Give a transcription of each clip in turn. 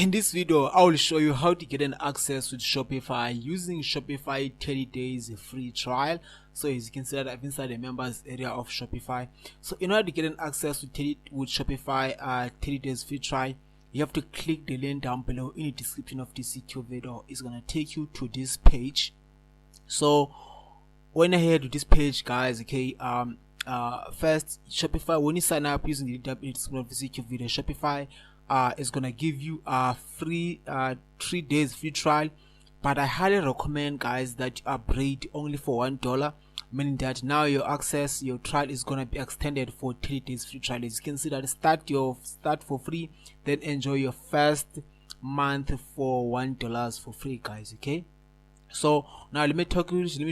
In this video, I will show you how to get an access with Shopify using Shopify 30 days free trial. So as you can see that I've inside the members area of Shopify. So in order to get an access with Shopify 30 days free trial, you have to click the link down below in the description of this video. It's gonna take you to this page. So when I head to this page, guys, okay, first Shopify, when you sign up using the description of this video, Shopify is gonna give you a free 3 days free trial, but I highly recommend, guys, that you upgrade only for $1, meaning that now your trial is gonna be extended for 3 days free trial. As you can see that start for free, then enjoy your first month for $1 for free, guys. Okay, so now let me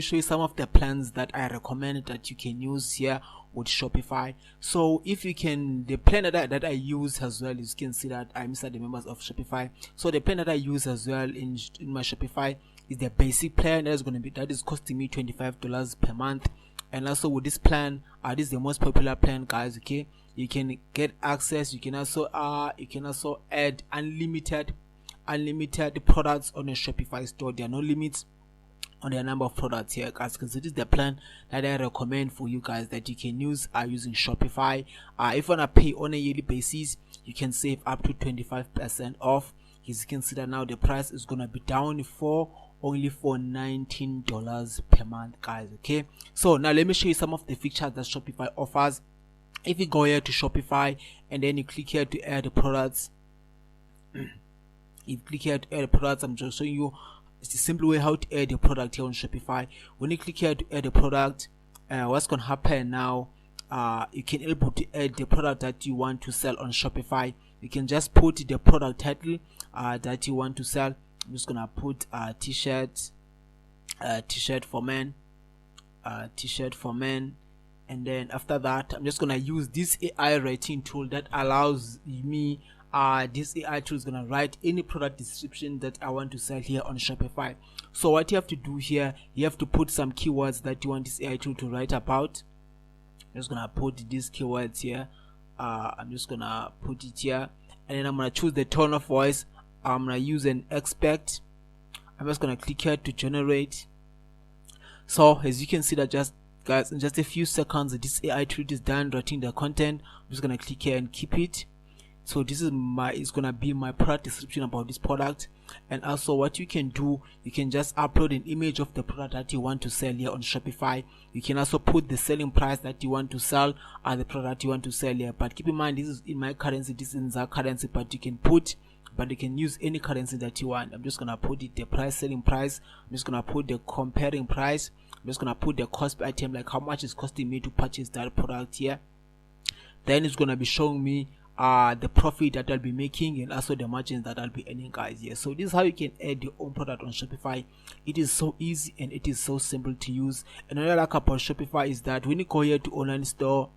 show you some of the plans that I recommend that you can use here with Shopify. So if you can, the plan that I use as well, you can see that I'm inside the members of Shopify. So the plan that I use as well in my Shopify is the basic plan that is costing me $25 per month. And also with this plan, this is the most popular plan, guys. Okay, you can get access. You can also add unlimited products on your Shopify store. There are no limits on the number of products here, guys, because it is the plan that I recommend for you guys that you can use using Shopify. If you want to pay on a yearly basis, you can save up to 25% off. As you can see that now the price is gonna be down only for $19 per month, guys. Okay, so now let me show you some of the features that Shopify offers. If you go here to Shopify and then you click here to add the products, I'm just showing you it's the simple way how to add your product here on Shopify. When you click here to add a product, what's gonna happen now, you can able to add the product that you want to sell on Shopify. You can just put the product title that you want to sell. I'm just gonna put t-shirt for men, and then after that I'm just gonna use this AI writing tool that allows me, this AI tool is gonna write any product description that I want to sell here on Shopify. So what you have to do here, you have to put some keywords that you want this AI tool to write about. I'm just gonna put these keywords here. I'm just gonna put it here, and then I'm gonna choose the tone of voice. I'm gonna use an expect. I'm just gonna click here to generate. So as you can see that, just guys, in just a few seconds this AI tool is done writing the content. I'm just gonna click here and keep it. So this is it's gonna be my product description about this product. And also what you can do, you can just upload an image of the product that you want to sell here on Shopify. You can also put the selling price that you want to sell the product you want to sell here. But keep in mind, this is in my currency, this is in our currency, but you can use any currency that you want. I'm just gonna put it the selling price. I'm just gonna put the comparing price. I'm just gonna put the cost per item, like how much it's costing me to purchase that product here. Then it's gonna be showing me the profit that I'll be making and also the margins that I'll be earning, guys. Here, so this is how you can add your own product on Shopify. It is so easy and it is so simple to use. And another like about Shopify is that when you go here to online store,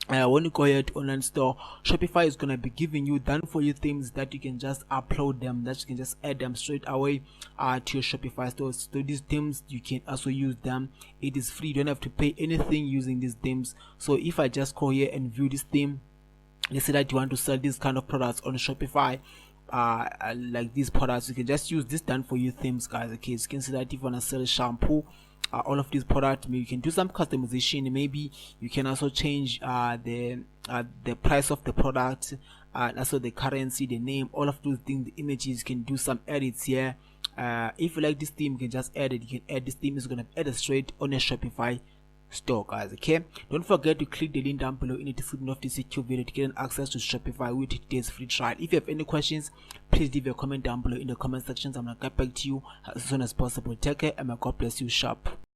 Shopify is gonna be giving you done for you themes that you can just upload them, that you can just add them straight away to your Shopify store. So these themes, you can also use them. It is free, you don't have to pay anything using these themes. So if I just go here and view this theme, let's say that you want to sell this kind of products on Shopify, like these products, you can just use this done for you themes, guys. Okay, so you can see that if you want to sell shampoo, all of these products, maybe you can do some customization. Maybe you can also change the price of the product, and also the currency, the name, all of those things, the images. You can do some edits here. If you like this theme, you can just add it. You can add this theme, is gonna add it straight on your Shopify store, guys. Okay, don't forget to click the link down below in the description of this video to get an access to Shopify with today's free trial. If you have any questions, please leave a comment down below in the comment sections. I'm gonna get back to you as soon as possible. Take care, and may God bless you. Shop.